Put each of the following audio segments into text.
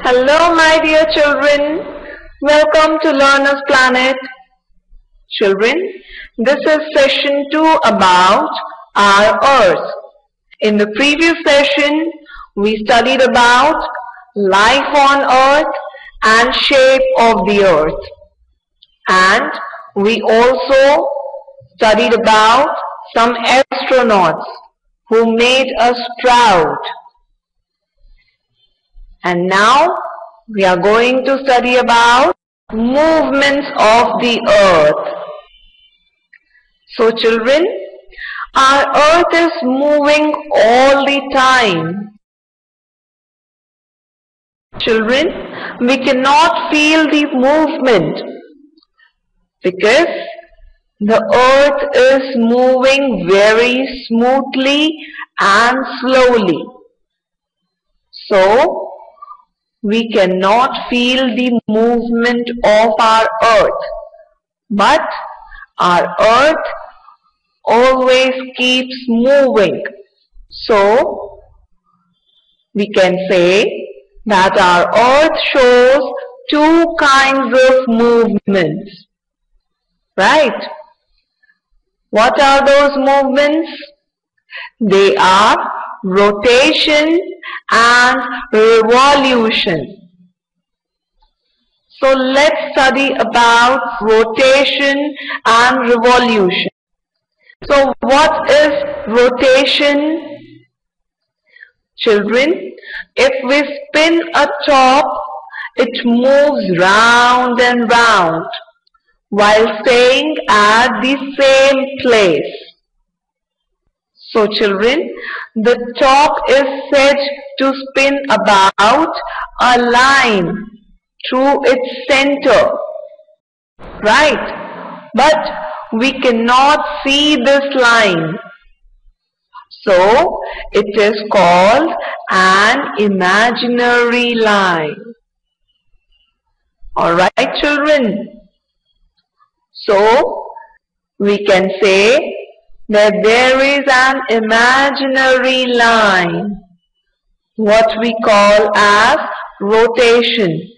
Hello, my dear children. Welcome to Learner's Planet. Children, this is session 2 about our Earth. In the previous session, we studied about life on Earth and shape of the Earth. And we also studied about some astronauts who made us proud. And now we are going to study about movements of the earth. So children, our earth is moving all the time. Children, we cannot feel the movement because the earth is moving very smoothly and slowly. So, we cannot feel the movement of our earth, but our earth always keeps moving. So, we can say that our earth shows two kinds of movements. Right? What are those movements? They are rotation and revolution. So let's study about rotation and revolution. So what is rotation? Children, if we spin a top, it moves round and round while staying at the same place. So children, the top is said to spin about a line through its center, right? But we cannot see this line. So it is called an imaginary line. Alright children? So we can say that there is an imaginary line, what we call as rotation.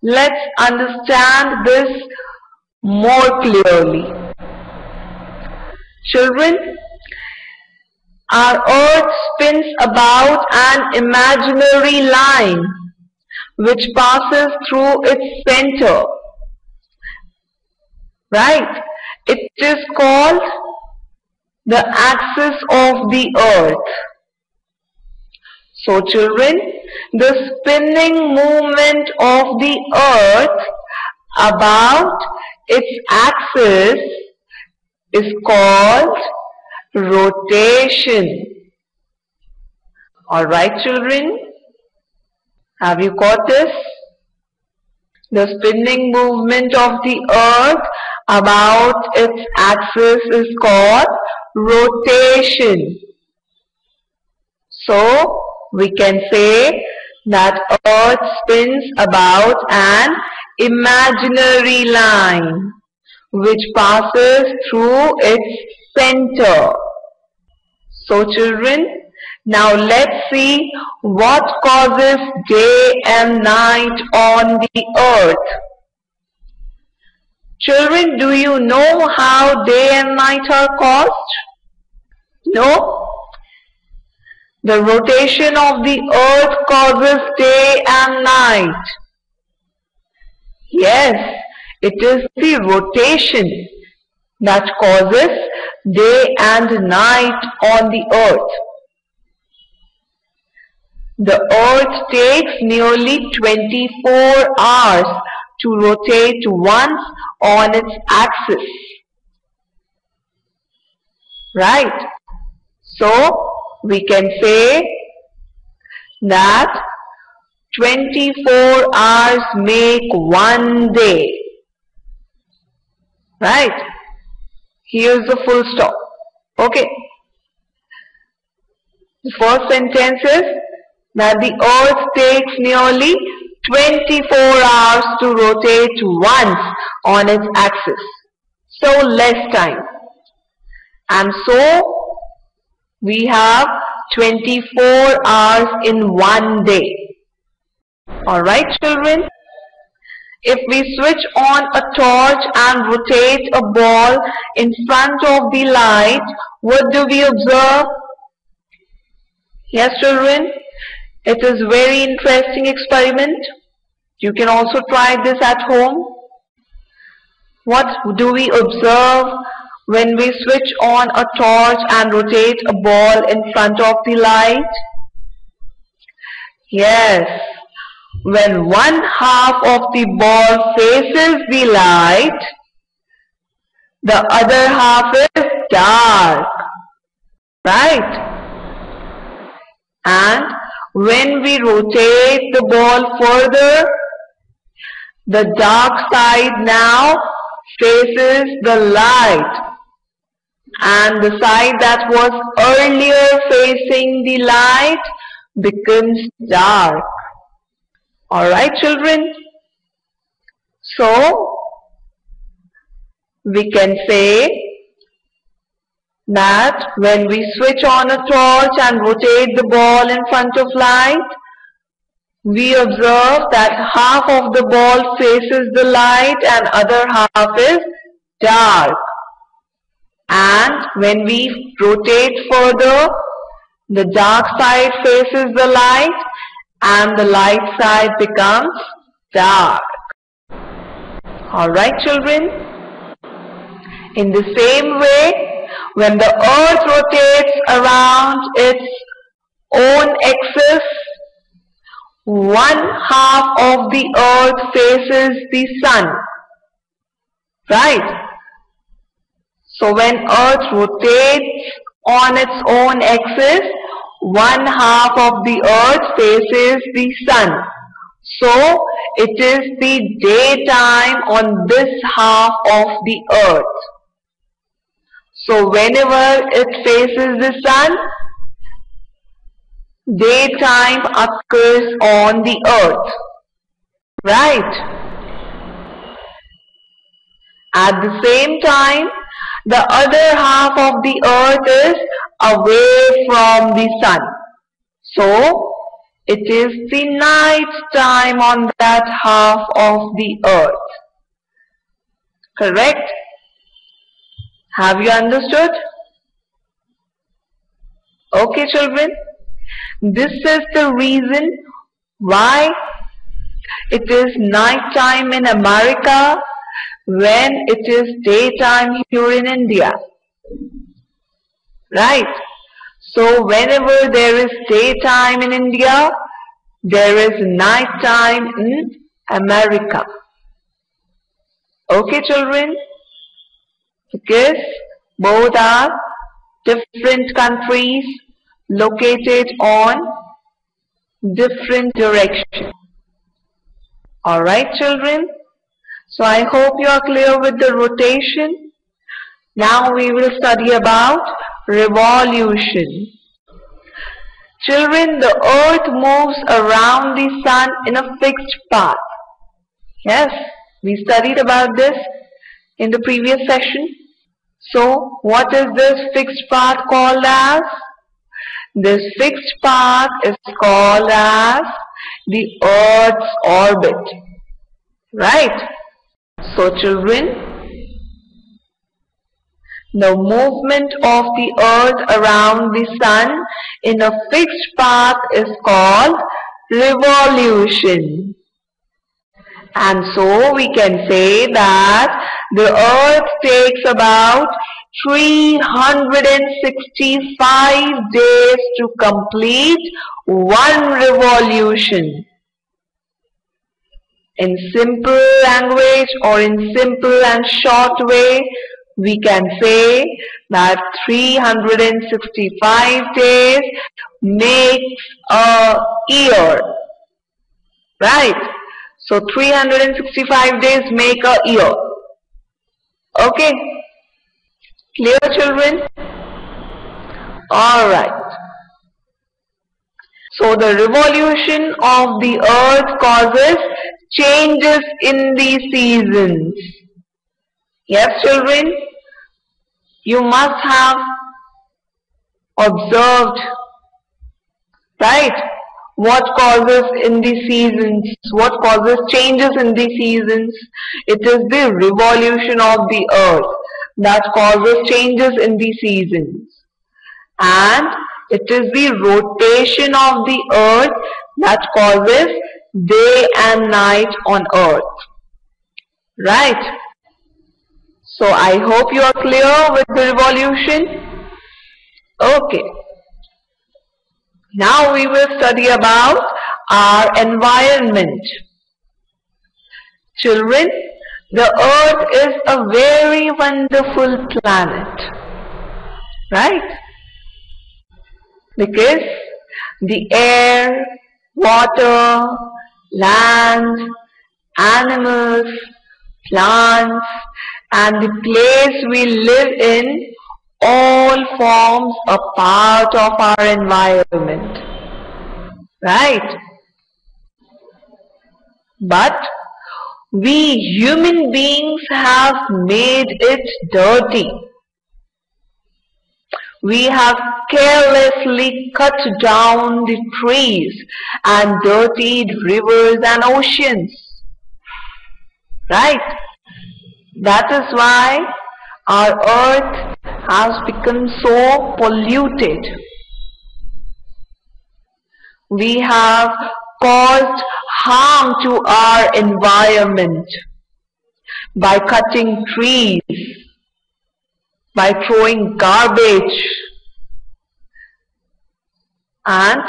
Let's understand this more clearly. Children, our earth spins about an imaginary line which passes through its center. Right? It is called the axis of the earth. So children, the spinning movement of the earth about its axis is called rotation. Alright children, have you got this? The spinning movement of the earth about its axis is called rotation. So, we can say that earth spins about an imaginary line which passes through its center. So children, now let's see what causes day and night on the earth. Children, do you know how day and night are caused? No? The rotation of the earth causes day and night. Yes, it is the rotation that causes day and night on the earth. The earth takes nearly 24 hours to rotate once on its axis. Right? So, we can say that 24 hours make one day. Right? Here's the full stop. Okay. The first sentence is that the earth takes nearly 24 hours to rotate once on its axis. So less time. And so we have 24 hours in one day. Alright children? If we switch on a torch and rotate a ball in front of the light, what do we observe? Yes children? It is very interesting experiment. You can also try this at home. What do we observe when we switch on a torch and rotate a ball in front of the light? Yes, when one half of the ball faces the light, the other half is dark, right? And when we rotate the ball further, the dark side now faces the light, and the side that was earlier facing the light becomes dark. Alright children? So, we can say that when we switch on a torch and rotate the ball in front of light, we observe that half of the ball faces the light and other half is dark. And when we rotate further, the dark side faces the light and the light side becomes dark. Alright children? In the same way, when the earth rotates around its own axis, one half of the earth faces the sun. Right? So when earth rotates on its own axis, one half of the earth faces the sun. So it is the daytime on this half of the earth. So whenever it faces the sun, daytime occurs on the earth. Right? At the same time, the other half of the earth is away from the sun. So, it is the night time on that half of the earth. Correct? Have you understood? Okay children? This is the reason why it is night time in America when it is daytime here in India. Right? So whenever there is daytime in India, there is night time in America. Okay children? Because both are different countries located on different directions. Alright children? So I hope you are clear with the rotation. Now we will study about revolution. Children, the earth moves around the sun in a fixed path. Yes, we studied about this in the previous session. So what is this fixed path called as? This fixed path is called as the earth's orbit. Right? So children, the movement of the earth around the sun in a fixed path is called revolution. And so we can say that the earth takes about 365 days to complete one revolution. In simple language or in simple and short way, we can say that 365 days makes a year. Right? So 365 days make a year. Okay? Clear children? Alright. So the revolution of the earth causes changes in the seasons. Yes children? You must have observed, right? What causes in the seasons? What causes changes in the seasons? It is the revolution of the earth that causes changes in the seasons. And it is the rotation of the earth that causes day and night on earth. Right? So I hope you are clear with the revolution. Okay. Now we will study about our environment. Children, the earth is a very wonderful planet. Right? Because the air, water, land, animals, plants, and the place we live in all forms a part of our environment. Right? But we human beings have made it dirty. We have carelessly cut down the trees and dirtied rivers and oceans. Right? That is why our earth has become so polluted. We have caused harm to our environment by cutting trees, by throwing garbage, and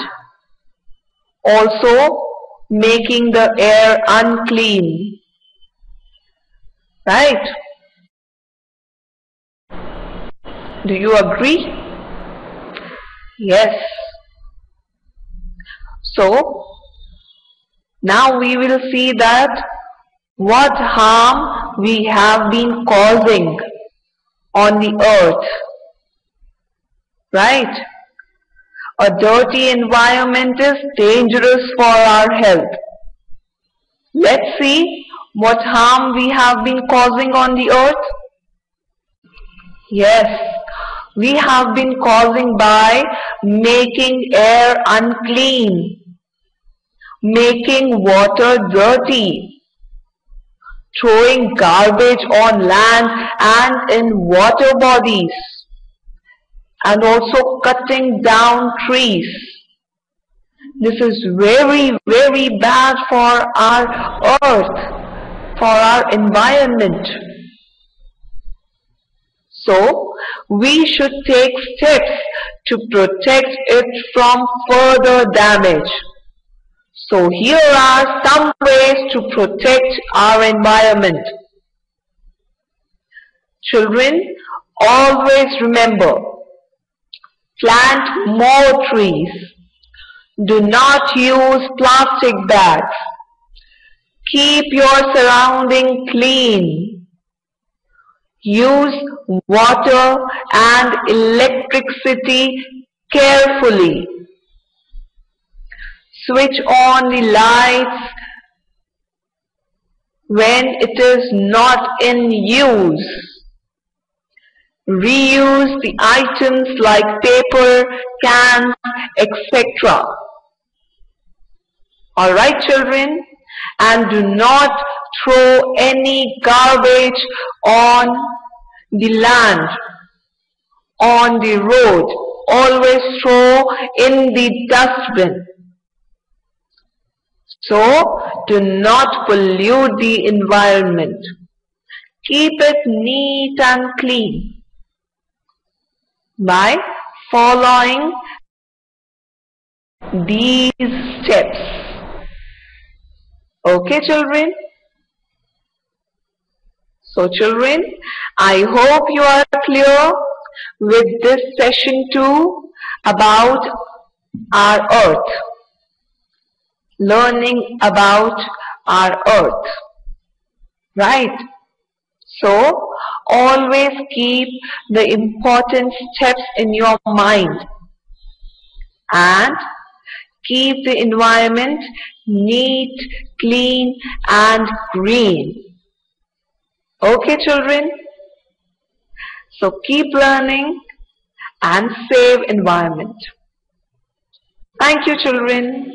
also making the air unclean. Right? Do you agree? Yes. So, now we will see that what harm we have been causing on the earth. Right? A dirty environment is dangerous for our health. Let's see what harm we have been causing on the earth. Yes, we have been causing by making air unclean, making water dirty, throwing garbage on land and in water bodies, and also cutting down trees. This is very, very bad for our earth, for our environment. So, we should take steps to protect it from further damage. So, here are some ways to protect our environment. Children, always remember, plant more trees. Do not use plastic bags. Keep your surrounding clean. Use water and electricity carefully. Switch on the lights when it is not in use. Reuse the items like paper, cans, etc. Alright, children? And do not throw any garbage on the land, on the road. Always throw in the dustbin. So, do not pollute the environment. Keep it neat and clean by following these steps. Okay, children? So, children, I hope you are clear with this session 2 about our earth. Learning about our earth. Right? So, always keep the important steps in your mind and keep the environment neat, clean and green. Okay, children? So, keep learning and save environment. Thank you, children.